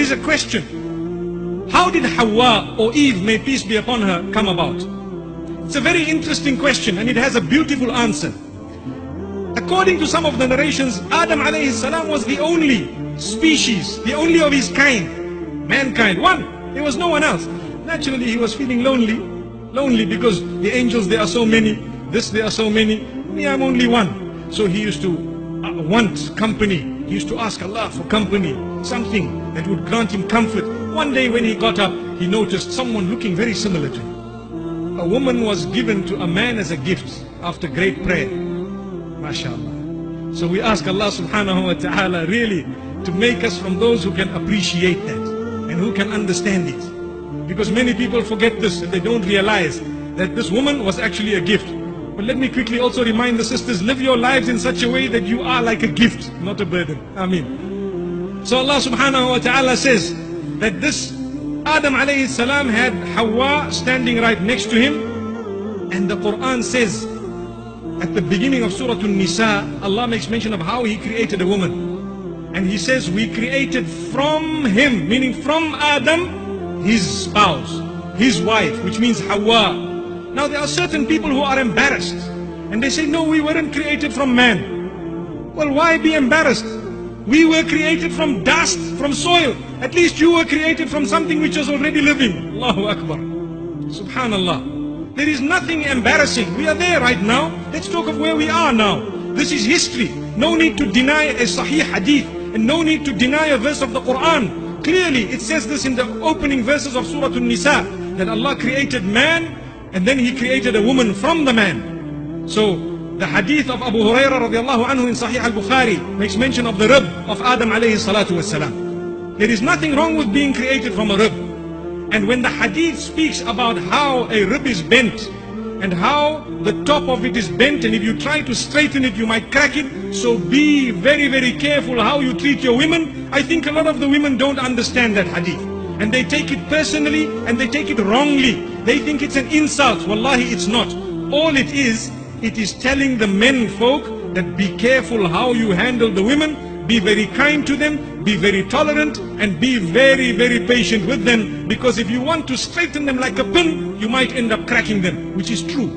is a question. How did Hawa, or Eve, may peace be upon her, come about? It's a very interesting question, and it has a beautiful answer. According to some of the narrations, Adam alayhi salam was the only species, the only of his kind, mankind, one. There was no one else. Naturally, he was feeling lonely because the angels, there are so many, there are so many, me, I'm only one. So he used to want company. He used to ask Allah for company, something that would grant him comfort. One day when he got up, he noticed someone looking very similar to him. A woman was given to a man as a gift after great prayer. MashaAllah. So we ask Allah subhanahu wa ta'ala really to make us from those who can appreciate that and who can understand it. Because many people forget this and they don't realize that this woman was actually a gift. But let me quickly also remind the sisters, live your lives in such a way that you are like a gift, not a burden. Ameen. So Allah subhanahu wa ta'ala says that this Adam alayhi salam had Hawa standing right next to him. And the Quran says, at the beginning of Surah An-Nisa, Allah makes mention of how He created a woman. And He says, we created from him, meaning from Adam, his spouse, his wife, which means Hawa. Now there are certain people who are embarrassed. And they say, no, we weren't created from man. Well, why be embarrassed? We were created from dust, from soil. At least you were created from something which was already living. Allahu Akbar. Subhanallah. There is nothing embarrassing. We are there right now. Let's talk of where we are now. This is history. No need to deny a Sahih Hadith and no need to deny a verse of the Quran. Clearly, it says this in the opening verses of Surah An-Nisa, that Allah created man and then He created a woman from the man. So, the hadith of Abu Hurairah radiallahu anhu in Sahih al-Bukhari makes mention of the rib of Adam alayhi salatu wassalam. There is nothing wrong with being created from a rib. And when the hadith speaks about how a rib is bent and how the top of it is bent, and if you try to straighten it you might crack it, so be very, very careful how you treat your women. I think a lot of the women don't understand that hadith and they take it personally and they take it wrongly. They think it's an insult. Wallahi, it's not. All it is telling the men folk that be careful how you handle the women, be very kind to them, be very tolerant, and be very, very patient with them, because if you want to straighten them like a pin, you might end up cracking them, which is true.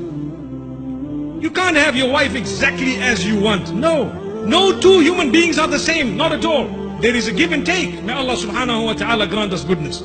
You can't have your wife exactly as you want. No two human beings are the same, not at all. There is a give and take. May Allah subhanahu wa ta'ala grant us goodness.